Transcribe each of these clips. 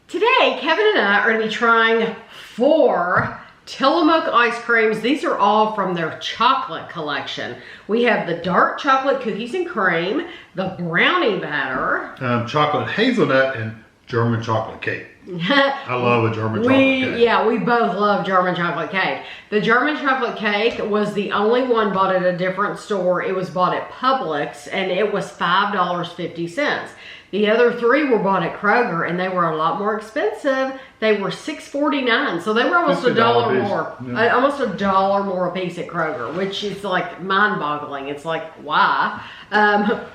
Today, Kevin and I are going to be trying 4 Tillamook ice creams. These are all from their chocolate collection. We have the dark chocolate cookies and cream, the brownie batter, chocolate hazelnut, and German chocolate cake. I love a German chocolate cake. Yeah, we both love German chocolate cake. The German chocolate cake was the only one bought at a different store. It was bought at Publix, and it was $5.50. The other 3 were bought at Kroger, and they were a lot more expensive. They were $6.49, so they were almost $1 more. Yeah. Almost $1 more a piece at Kroger, which is like mind-boggling. It's like, why?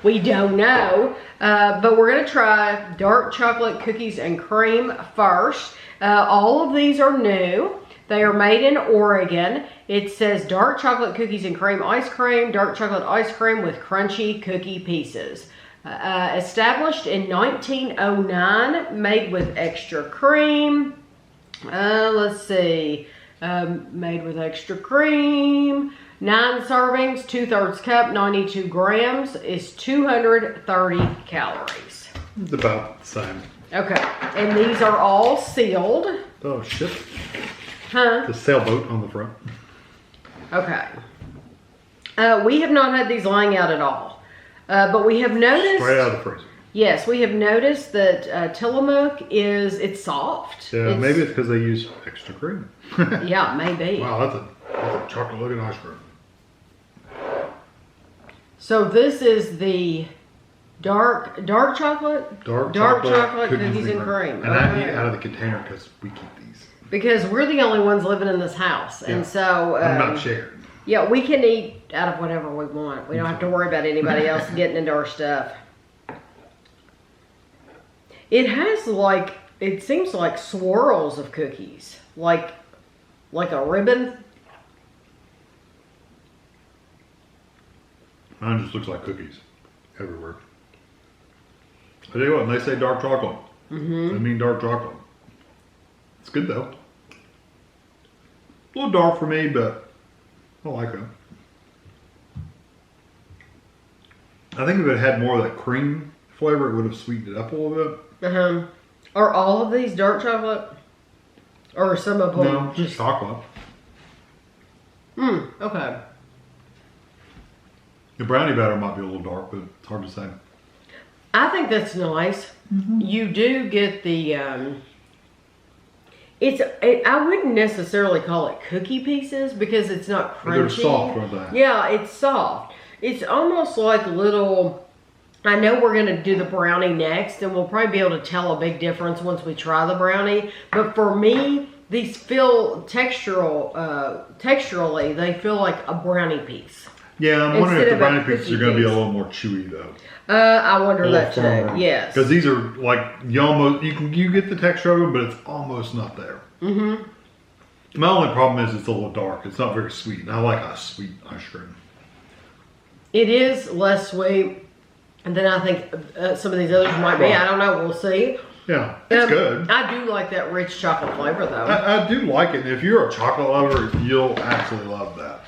We don't know. But we're gonna try dark chocolate cookies and cream first. All of these are new. They are made in Oregon. It says dark chocolate cookies and cream ice cream, dark chocolate ice cream with crunchy cookie pieces. Established in 1909, made with extra cream. Let's see. Made with extra cream. 9 servings, 2/3 cup, 92 grams, is 230 calories. It's about the same. Okay, and these are all sealed. Oh, shit. Huh? The sailboat on the front. Okay. We have not had these lying out at all. But we have noticed... Straight out of the freezer. Yes, we have noticed that Tillamook it's soft. Yeah, maybe it's because they use extra cream. Yeah, maybe. Wow, that's a chocolate looking ice cream. So this is the dark chocolate? Dark chocolate cookies and cream. And I eat out of the container because we keep these. Because we're the only ones living in this house. Yeah. And so... I'm not sharing. Yeah, we can eat out of whatever we want. We don't have to worry about anybody else getting into our stuff. It has like, it seems like swirls of cookies. Like a ribbon. Mine just looks like cookies everywhere. I tell you what, when they say dark chocolate, they mean dark chocolate. It's good though. A little dark for me, but I like it. I think if it had more of that cream flavor, it would have sweetened it up a little bit. Are all of these dark chocolate? Or some of them? No, just chocolate. Okay. The brownie batter might be a little dark, but it's hard to say. I think that's nice. You do get the... I wouldn't necessarily call it cookie pieces because it's not crunchy. They're soft, aren't they? Yeah, it's soft. It's almost like little... I know we're going to do the brownie next, and we'll probably be able to tell a big difference once we try the brownie. But for me, these feel texturally, they feel like a brownie piece. Yeah, I'm wondering if the brownie pieces are going to be a little more chewy, though. I wonder that too. Yes, because these are like you get the texture of them, but it's almost not there. My only problem is it's a little dark. It's not very sweet, and I like a sweet ice cream. It is less sweet than I think some of these others might be. I don't know. We'll see. Yeah, it's good. I do like that rich chocolate flavor, though. I do like it. And if you're a chocolate lover, you'll absolutely love that.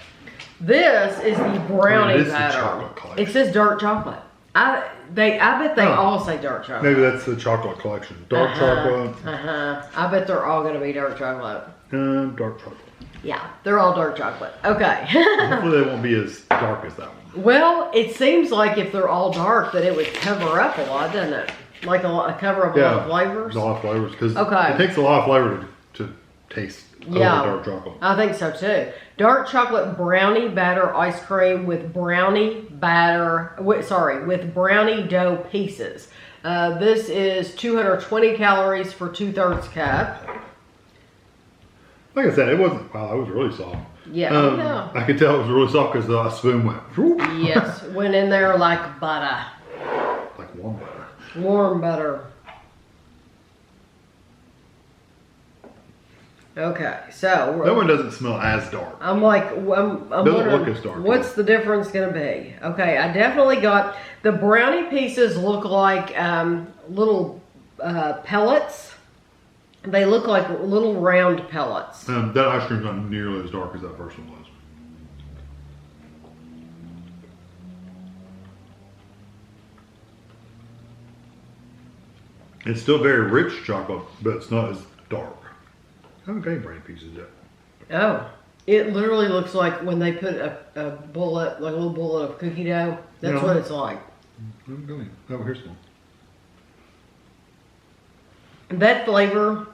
This is the brownie batter. It says dark chocolate. I bet they all say dark chocolate. Maybe that's the chocolate collection. Dark chocolate. I bet they're all going to be dark chocolate. Dark chocolate. Yeah, they're all dark chocolate. Okay. Hopefully they won't be as dark as that one. Well, it seems like if they're all dark that it would cover up a lot, doesn't it? Like cover up a lot of flavors? A lot of flavors. Because it takes a lot of flavor to taste dark chocolate. I think so too. Dark chocolate brownie batter ice cream with brownie dough pieces. This is 220 calories for 2/3 cup. Like I said, it wasn't. Wow, it was really soft. Yeah, I could tell it was really soft because the spoon went. Whoop. Yes, went in there like butter. Like warm butter. Warm butter. Okay, so that one doesn't smell as dark. I'm wondering look as dark. What's the difference going to be? Okay, I definitely got the brownie pieces. Look like little pellets. They look like little round pellets. That ice cream's not nearly as dark as that first one was. It's still very rich chocolate, but it's not as dark. I haven't got any brownie pieces yet. Oh, it literally looks like when they put a bullet, like a little bullet of cookie dough. That's what it's like. Oh, here's one. That flavor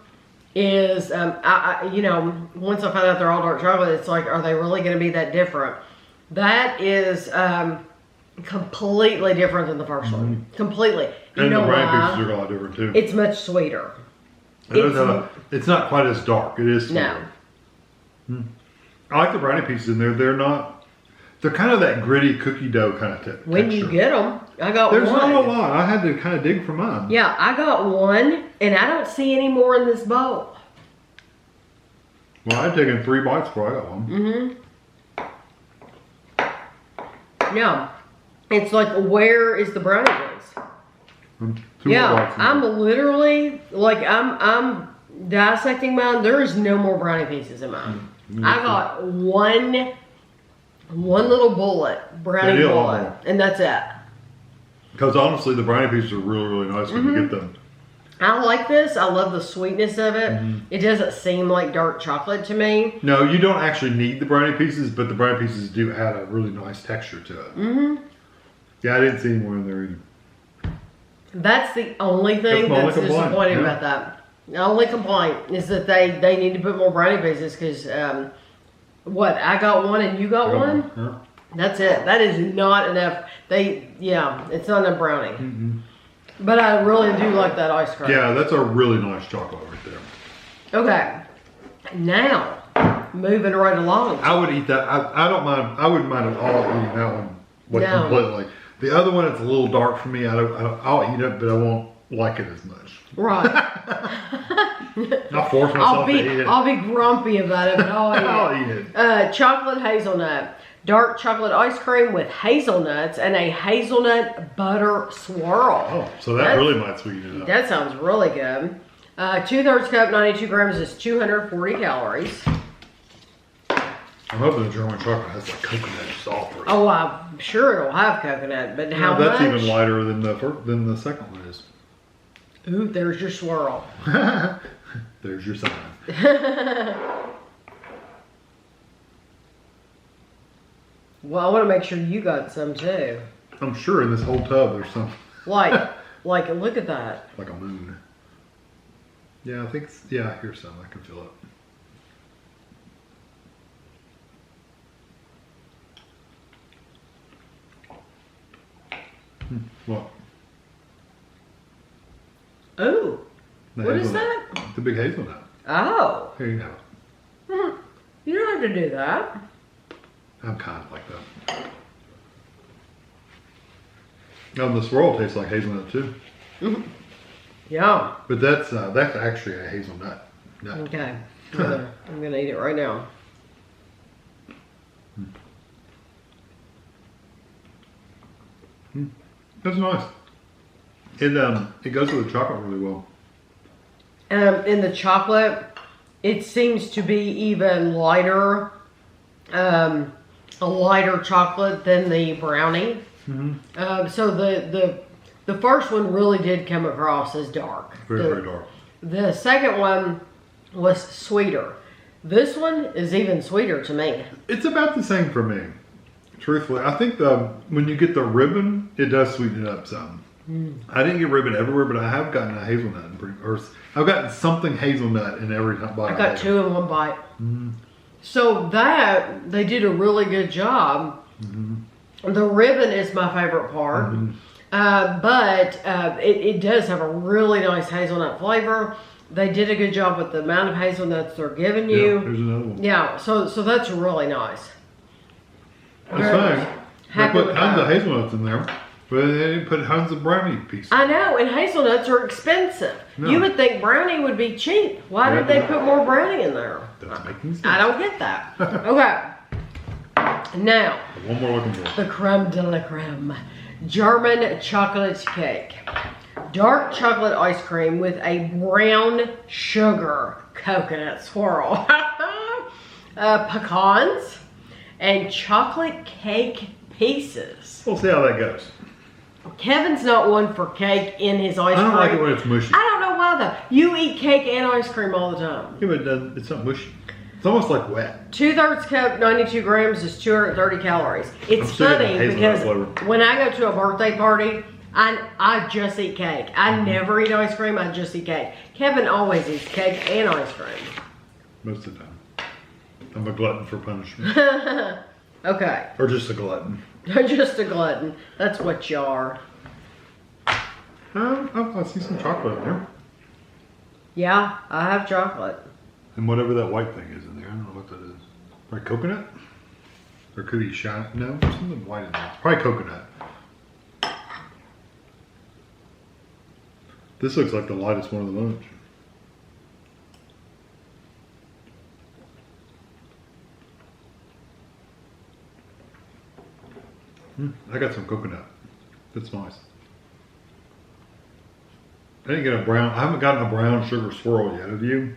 is, you know, once I found out they're all dark chocolate, it's like, are they really going to be that different? That is completely different than the first one. Completely. You And know the brownie why? pieces are a lot different too. It's much sweeter. It's not quite as dark. It is sweeter. No. I like the brownie pieces in there. They're kind of that gritty cookie dough kind of texture. When you get them, I got There's one. not a lot. I had to kind of dig for mine. Yeah, I got one, and I don't see any more in this bowl. Well, I'd taken 3 bites before I got one. Yeah. It's like, where is the brownie bits? Two more bites in I'm there. literally, like, I'm dissecting mine. There is no more brownie pieces in mine. I got one little bullet, brownie bullet, and that's it. Because honestly, the brownie pieces are really, really nice when you get them. I like this. I love the sweetness of it. It doesn't seem like dark chocolate to me. No, you don't actually need the brownie pieces, but the brownie pieces do add a really nice texture to it. Yeah, I didn't see any more in there either. That's the only thing that's disappointing about that. The only complaint is that they need to put more brownie pieces because, I got one and you got one? Yeah. That's it. That is not enough. It's not enough brownie. But I really do like that ice cream. Yeah, that's a really nice chocolate right there. Okay. Now, moving right along. I would eat that. I don't mind. I wouldn't mind at all eating that one. Completely. The other one, it's a little dark for me. I'll eat it, but I won't like it as much. Right. I'll force myself to eat it. I'll be grumpy about it, but I'll I'll eat it. Chocolate hazelnut. Dark chocolate ice cream with hazelnuts and a hazelnut butter swirl. Oh, so that really might sweeten it up. That sounds really good. 2/3 cup, 92 grams is 240 calories. I'm hoping the German chocolate has like coconut salt for it. Oh, I'm sure it'll have coconut, but how that's much? even lighter than the second one is. Ooh, there's your swirl. There's your sign. Well, I want to make sure you got some too. I'm sure in this whole tub there's some. Like, look at that. Like a moon. Yeah, I think, here's some. I can feel it. What? Ooh, The what is hazelnut. that? The big hazelnut. Oh. Here you have it. You don't have to do that. I'm kind of like that. The swirl tastes like hazelnut too. Yeah. But that's actually a hazelnut nut. Okay. I'm gonna eat it right now. That's nice. It goes with the chocolate really well. In the chocolate, it seems to be even lighter, a lighter chocolate than the brownie. So the first one really did come across as dark. Very dark. The second one was sweeter. This one is even sweeter to me. It's about the same for me. Truthfully, I think when you get the ribbon, it does sweeten it up some. I didn't get ribbon everywhere, but I have gotten a hazelnut, or I've gotten something hazelnut in every bite. I got 2 in one bite. So that, they did a really good job. The ribbon is my favorite part. But it does have a really nice hazelnut flavor. They did a good job with the amount of hazelnuts they're giving you. Yeah, here's another one. Yeah, so that's really nice. It's fine. They put tons of hazelnuts in there, but they didn't put tons of brownie pieces. I know, and hazelnuts are expensive. No. You would think brownie would be cheap. Why did they put more brownie in there? That's making sense. I don't get that. Okay. Now, One more looking for. the creme de la creme. German chocolate cake. Dark chocolate ice cream with a brown sugar coconut swirl. Pecans and chocolate cake pieces. We'll see how that goes. Kevin's not one for cake in his ice cream. I don't like it when it's mushy. I don't know why though. You eat cake and ice cream all the time. Yeah, but it doesn't, it's not mushy. It's almost like wet. 2/3 cup, 92 grams is 230 calories. It's I'm sick of funny hazelnut because flavor. when I go to a birthday party, I just eat cake. I never eat ice cream. I just eat cake. Kevin always eats cake and ice cream. Most of the time. I'm a glutton for punishment. Okay. Or just a glutton. Just a glutton. That's what you are. I see some chocolate in there. Yeah, I have chocolate. And whatever that white thing is in there. I don't know what that is. Probably coconut? Or could be shine? No, something white in there. Probably coconut. This looks like the lightest one of the bunch. I got some coconut. That's nice. I didn't get a brown. I haven't gotten a brown sugar swirl yet. Have you?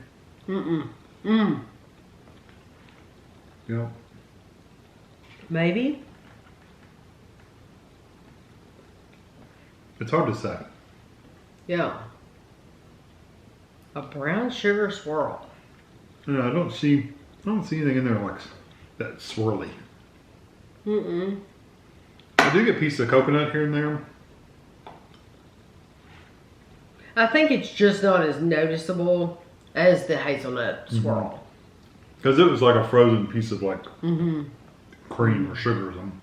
Yeah. Maybe. It's hard to say. Yeah. A brown sugar swirl. No, I don't see anything in there like that swirly. I do get a piece of coconut here and there. I think it's just not as noticeable as the hazelnut swirl. Because it was like a frozen piece of like cream or sugar or something.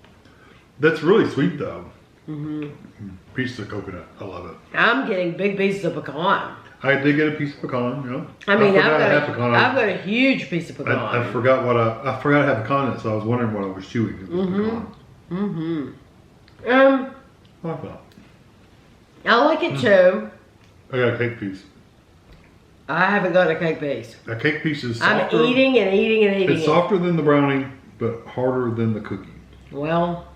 That's really sweet though. Piece of coconut. I love it. I'm getting big pieces of pecan. I did get a piece of pecan, yeah. I mean, I've pecan. got a huge piece of pecan. I forgot I forgot I had pecan in it, so I was wondering what I was chewing. It was pecan. I like that. I like it too. I got a cake piece. I haven't got a cake piece. A cake piece is softer. I'm eating and eating and eating. It's softer than the brownie, but harder than the cookie. Well,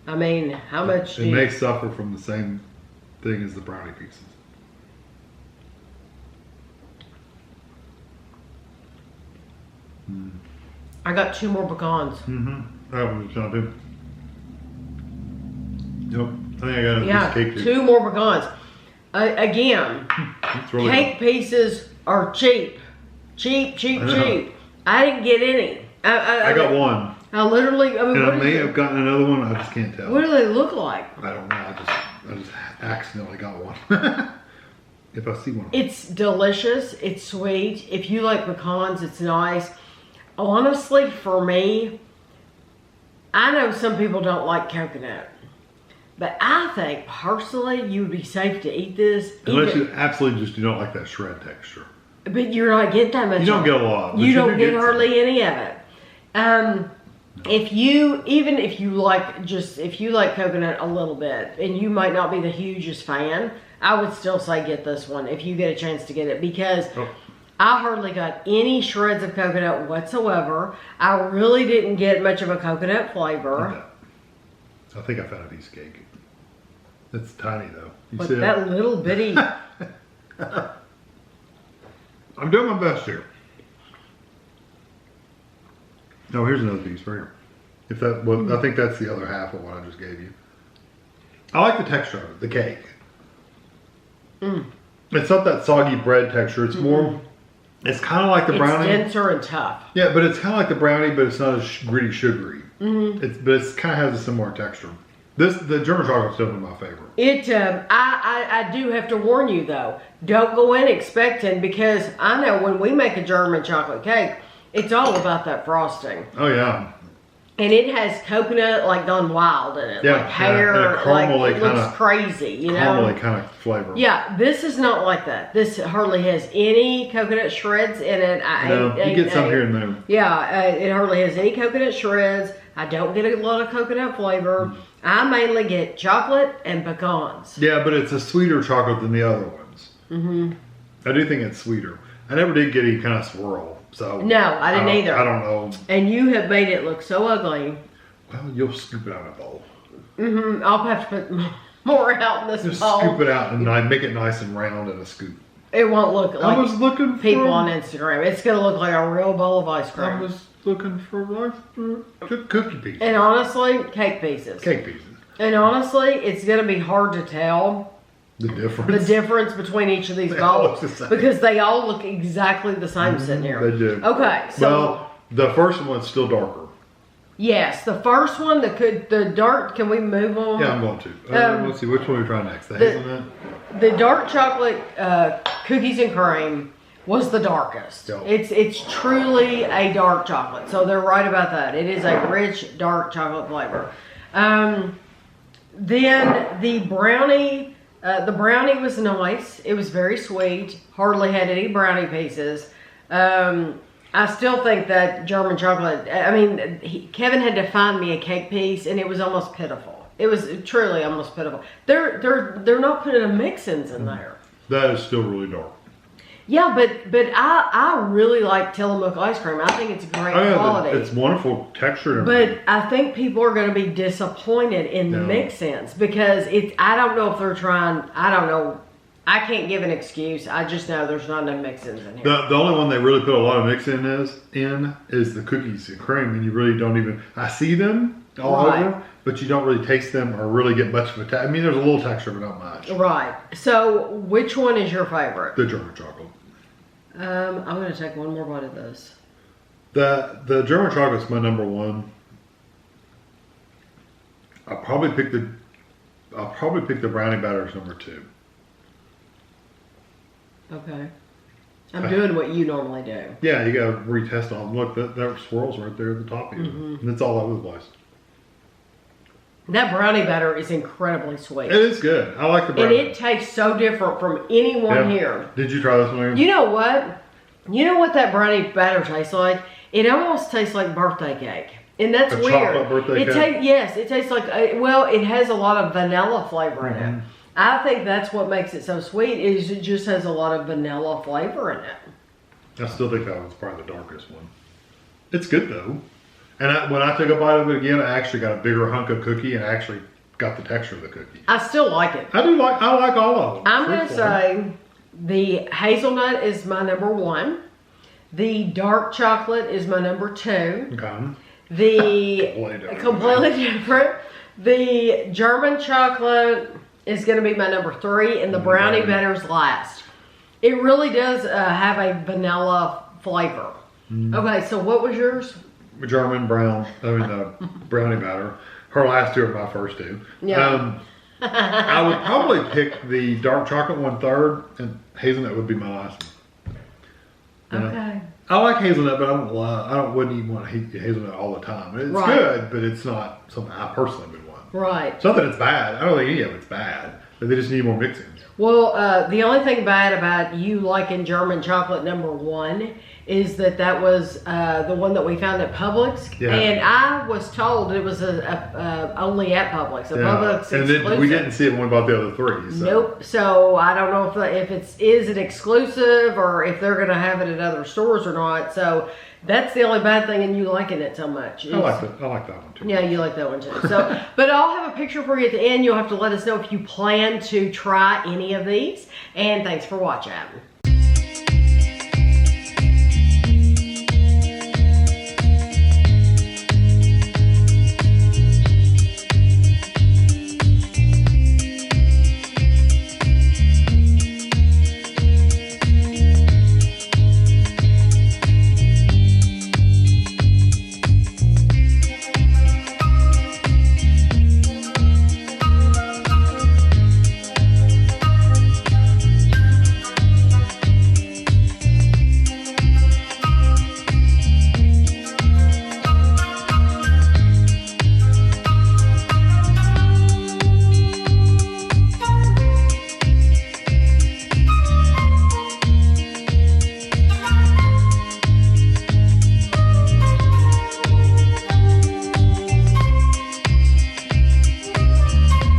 I mean, how much It may suffer from the same thing as the brownie pieces. I got 2 more pecans. That one was kind of Yep. I think I got a piece of cake too. 2 more pecans. Again, really cake pieces are cheap. Cheap. I didn't get any. I got one. I literally, I mean, And I may have gotten another one. I just can't tell. What do they look like? I don't know. I just accidentally got one. If I see one. It's delicious. It's sweet. If you like pecans, it's nice. Honestly, for me, I know some people don't like coconut. But I think, personally, you would be safe to eat this. Unless you absolutely just do not like that shred texture. But you're not getting that much. You don't get a lot. You don't get hardly any of it. If you like coconut a little bit, and you might not be the hugest fan, I would still say get this one if you get a chance to get it, because I hardly got any shreds of coconut whatsoever. I really didn't get much of a coconut flavor. Okay. I think I found a piece of cake. It's tiny though. But that little bitty. I'm doing my best here. No, here's another piece right here. If that, well, I think that's the other half of what I just gave you. I like the texture of it, the cake. It's not that soggy bread texture. It's more. It's kind of like the brownie. It's denser and tough. Yeah, but it's kind of like the brownie, but it's not as gritty sugary. But it kind of has a similar texture. The German chocolate's definitely my favorite. I do have to warn you though. Don't go in expecting, because I know when we make a German chocolate cake, it's all about that frosting. Oh yeah. And it has coconut like gone wild in it. Yeah, like hair, and a like it looks crazy, you know? Caramely kind of flavor. Yeah, this is not like that. This hardly has any coconut shreds in it. You get some here and there. Yeah, it hardly has any coconut shreds. I don't get a lot of coconut flavor. I mainly get chocolate and pecans. Yeah, but it's a sweeter chocolate than the other ones. I do think it's sweeter. I never did get any kind of swirl. So no, I didn't either. I don't know. And you have made it look so ugly. Well, you'll scoop it out of a bowl. I'll have to put more out in this Just bowl. scoop it out and make it nice and round in a scoop. It won't look like I was looking for people on Instagram. It's going to look like a real bowl of ice cream. I was looking for cookie pieces. And honestly, cake pieces. Cake pieces. And honestly, it's going to be hard to tell The difference. the difference between each of these They all bowls look the same. because they all look exactly the same sitting here. They do. Okay, so Well, the first one's still darker. yes, the first one, the dark. Can we move on? Yeah, I'm going to. Let's see, which one we try next? The the- hazelnut? The dark chocolate cookies and cream was the darkest. Yep. It's truly a dark chocolate. So they're right about that. It is a rich dark chocolate flavor. Then the brownie was nice. It was very sweet. Hardly had any brownie pieces. I still think that German chocolate, I mean, Kevin had to find me a cake piece and it was almost pitiful. It was truly almost pitiful. They're not putting a mix-ins in there. That is still really dark. Yeah, but I really like Tillamook ice cream. I think it's great quality. It's wonderful texture. And But everything. I think people are going to be disappointed in the mix-ins because I don't know if they're trying. I don't know. I can't give an excuse. I just know there's not enough mix-ins in here. The only one they really put a lot of mix in is the cookies and cream, and you really don't even. I see them all over, but you don't really taste them or really get much of a. I mean, there's a little texture, but not much. Right. So, which one is your favorite? The German chocolate. I'm going to take one more bite of this. The German chocolate's my number one. I'll probably pick the brownie batter as number two. Okay. I'm doing what you normally do. Yeah, you gotta retest on them. Look, that swirl's right there at the top here. And it's all over the place. That brownie batter is incredibly sweet. It is good. I like the And brownie. it tastes so different from anyone here. Did you try this one? You know what? You know what that brownie batter tastes like? It almost tastes like birthday cake. And that's A weird. chocolate birthday cake? Yes, it tastes like, it has a lot of vanilla flavor in it. I think that's what makes it so sweet is it just has a lot of vanilla flavor in it. I still think that one's probably the darkest one. It's good though. And when I took a bite of it again, I actually got a bigger hunk of cookie and I actually got the texture of the cookie. I still like it. I like all of them. I'm going to say the hazelnut is my number one. The dark chocolate is my number two. Okay. The completely different. The German chocolate is going to be my number three, and the brownie batter's last. It really does have a vanilla flavor. Okay, so what was yours? German brownie batter. Her last two are my first two. Yeah. I would probably pick the dark chocolate one third, and hazelnut would be my last one. Okay. I like hazelnut, but I wouldn't even want hazelnut all the time. It's good, but it's not something I personally would want. Right. It's not that it's bad. I don't think any of it's bad, but they just need more mixing. Well, the only thing bad about you liking German chocolate number one is that was the one that we found at Publix. Yeah. And I was told it was only at Publix. Publix and exclusive. then we didn't see it when we bought the other three. So. Nope. So I don't know if is it exclusive or if they're going to have it at other stores or not. So that's the only bad thing in you liking it so much. I like that one too. Yeah, you like that one too. So, but I'll have a picture for you at the end. You'll have to let us know if you plan to try any of these. And thanks for watching.